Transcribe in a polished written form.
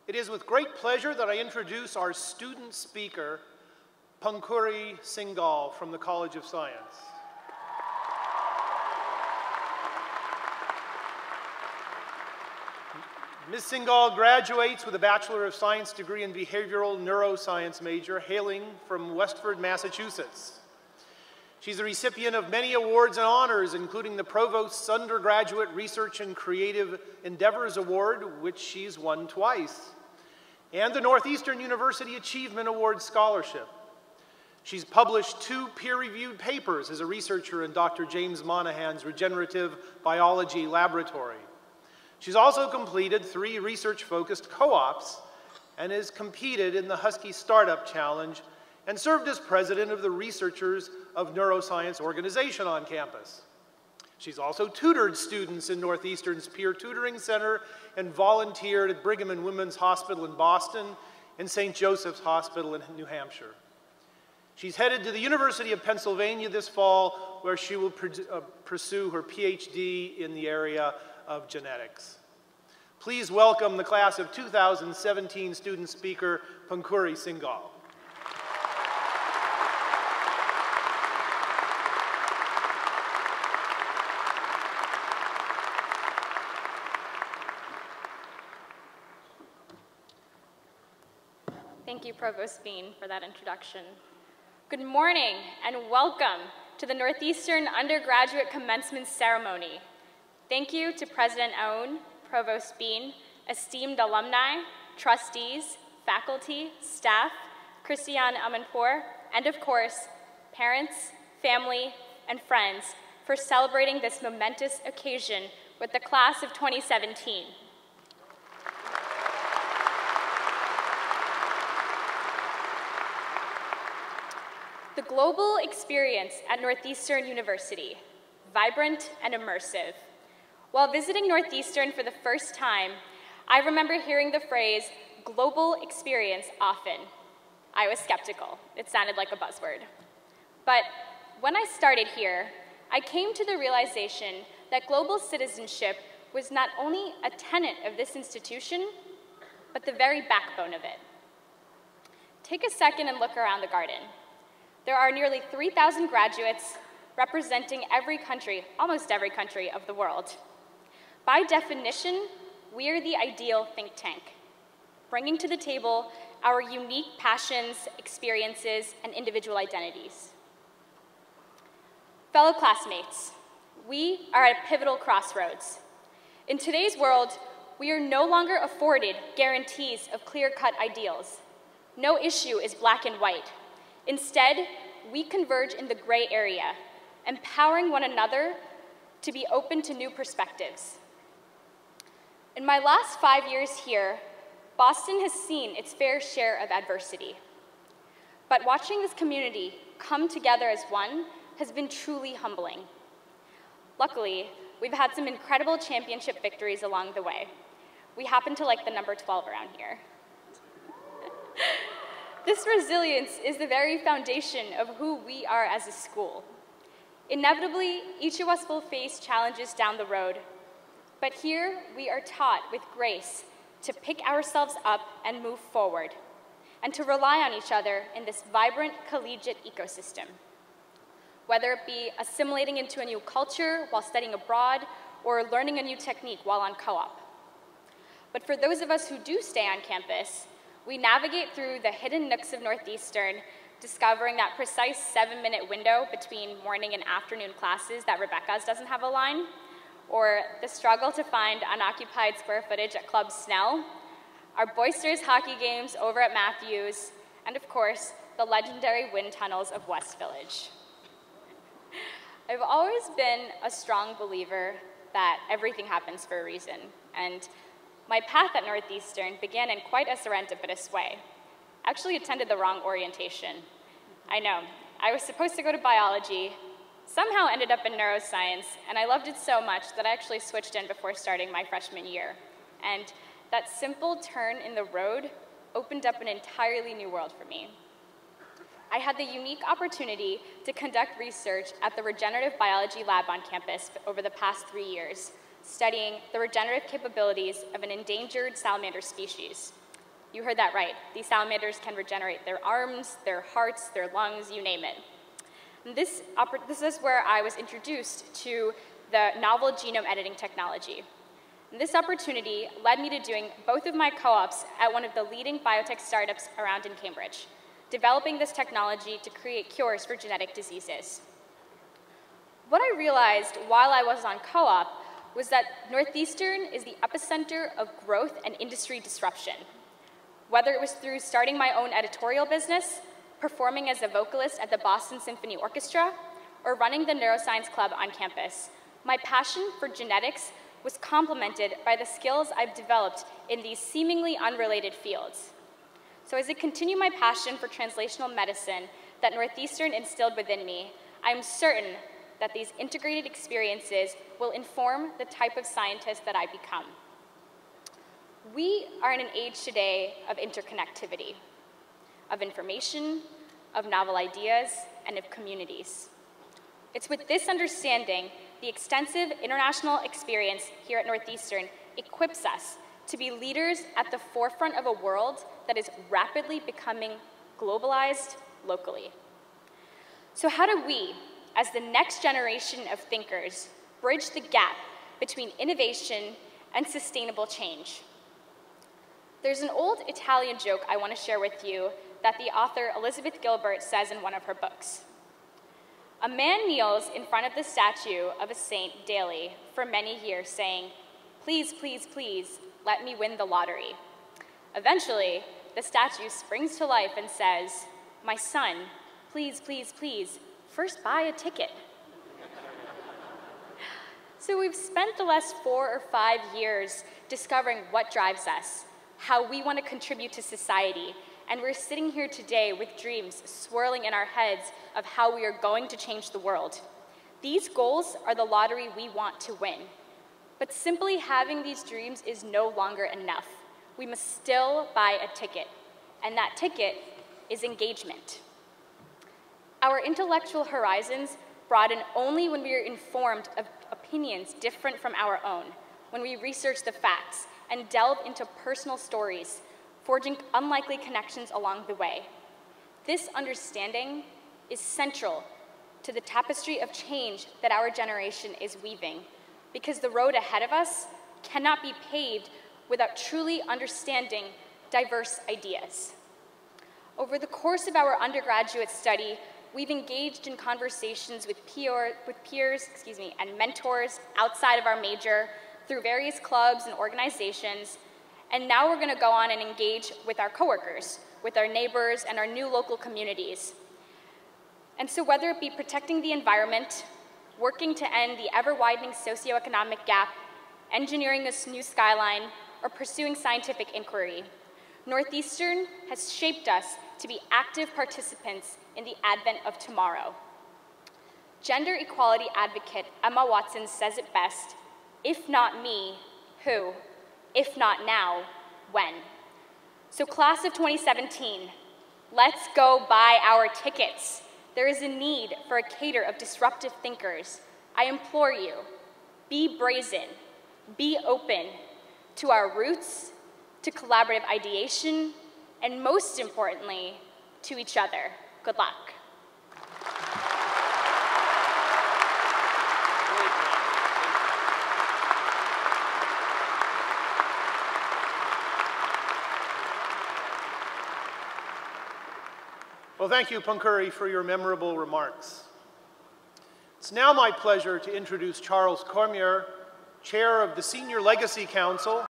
It is with great pleasure that I introduce our student speaker, Pankhuri Singhal from the College of Science. Ms. Singhal graduates with a Bachelor of Science degree in Behavioral Neuroscience major, hailing from Westford, Massachusetts. She's the recipient of many awards and honors, including the Provost's Undergraduate Research and Creative Endeavors Award, which she's won twice, and the Northeastern University Achievement Award Scholarship. She's published 2 peer-reviewed papers as a researcher in Dr. James Monahan's Regenerative Biology Laboratory. She's also completed 3 research-focused co-ops and has competed in the Husky Startup Challenge and served as president of the Researchers of Neuroscience organization on campus. She's also tutored students in Northeastern's Peer Tutoring Center and volunteered at Brigham and Women's Hospital in Boston and St. Joseph's Hospital in New Hampshire. She's headed to the University of Pennsylvania this fall, where she will pursue her PhD in the area of genetics. Please welcome the class of 2017 student speaker, Pankhuri Singhal. Thank you, Provost Bean, for that introduction. Good morning and welcome to the Northeastern Undergraduate Commencement Ceremony. Thank you to President Aoun, Provost Bean, esteemed alumni, trustees, faculty, staff, Christiane Amanpour, and of course, parents, family, and friends for celebrating this momentous occasion with the class of 2017. The global experience at Northeastern University, vibrant and immersive. While visiting Northeastern for the first time, I remember hearing the phrase, global experience, often. I was skeptical. It sounded like a buzzword. But when I started here, I came to the realization that global citizenship was not only a tenet of this institution, but the very backbone of it. Take a second and look around the garden. There are nearly 3,000 graduates representing every country, almost every country of the world. By definition, we are the ideal think tank, bringing to the table our unique passions, experiences, and individual identities. Fellow classmates, we are at a pivotal crossroads. In today's world, we are no longer afforded guarantees of clear-cut ideals. No issue is black and white. Instead, we converge in the gray area, empowering one another to be open to new perspectives. In my last 5 years here, Boston has seen its fair share of adversity. But watching this community come together as one has been truly humbling. Luckily, we've had some incredible championship victories along the way. We happen to like the number 12 around here. This resilience is the very foundation of who we are as a school. Inevitably, each of us will face challenges down the road, but here we are taught with grace to pick ourselves up and move forward, and to rely on each other in this vibrant collegiate ecosystem. Whether it be assimilating into a new culture while studying abroad, or learning a new technique while on co-op. But for those of us who do stay on campus, we navigate through the hidden nooks of Northeastern, discovering that precise 7-minute window between morning and afternoon classes that Rebecca's doesn't have a line, or the struggle to find unoccupied square footage at Club Snell, our boisterous hockey games over at Matthews, and of course, the legendary wind tunnels of West Village. I've always been a strong believer that everything happens for a reason, and my path at Northeastern began in quite a serendipitous way. I actually attended the wrong orientation. I know, I was supposed to go to biology, somehow ended up in neuroscience, and I loved it so much that I actually switched in before starting my freshman year. And that simple turn in the road opened up an entirely new world for me. I had the unique opportunity to conduct research at the Regenerative Biology Lab on campus over the past 3 years, studying the regenerative capabilities of an endangered salamander species, You heard that right. These salamanders can regenerate their arms, their hearts, their lungs, you name it. And this is where I was introduced to the novel genome editing technology. And this opportunity led me to doing both of my co-ops at one of the leading biotech startups around in Cambridge, developing this technology to create cures for genetic diseases. What I realized while I was on co-op was that Northeastern is the epicenter of growth and industry disruption. Whether it was through starting my own editorial business, performing as a vocalist at the Boston Symphony Orchestra, or running the Neuroscience Club on campus, my passion for genetics was complemented by the skills I've developed in these seemingly unrelated fields. So as I continue my passion for translational medicine that Northeastern instilled within me, I'm certain that these integrated experiences will inform the type of scientist that I become. We are in an age today of interconnectivity, of information, of novel ideas, and of communities. It's with this understanding, the extensive international experience here at Northeastern equips us to be leaders at the forefront of a world that is rapidly becoming globalized locally. So how do we, as the next generation of thinkers, bridge the gap between innovation and sustainable change? There's an old Italian joke I want to share with you that the author Elizabeth Gilbert says in one of her books. A man kneels in front of the statue of a saint daily for many years saying, "Please, please, please, let me win the lottery." Eventually, the statue springs to life and says, "My son, please, please, please, first buy a ticket." So we've spent the last 4 or 5 years discovering what drives us, how we want to contribute to society, and we're sitting here today with dreams swirling in our heads of how we are going to change the world. These goals are the lottery we want to win. But simply having these dreams is no longer enough. We must still buy a ticket, and that ticket is engagement. Our intellectual horizons broaden only when we are informed of opinions different from our own, when we research the facts and delve into personal stories, forging unlikely connections along the way. This understanding is central to the tapestry of change that our generation is weaving, because the road ahead of us cannot be paved without truly understanding diverse ideas. Over the course of our undergraduate study, we've engaged in conversations with peers and mentors outside of our major through various clubs and organizations. And now we're going to go on and engage with our coworkers, with our neighbors, and our new local communities. And so whether it be protecting the environment, working to end the ever-widening socioeconomic gap, engineering a new skyline, or pursuing scientific inquiry, Northeastern has shaped us to be active participants in the advent of tomorrow. Gender equality advocate Emma Watson says it best, "If not me, who? If not now, when?" So class of 2017, let's go buy our tickets. There is a need for a cadre of disruptive thinkers. I implore you, be brazen, be open to our roots, to collaborative ideation, and most importantly, to each other. Good luck. Well, thank you, Pankhuri, for your memorable remarks. It's now my pleasure to introduce Charles Cormier, Chair of the Senior Legacy Council,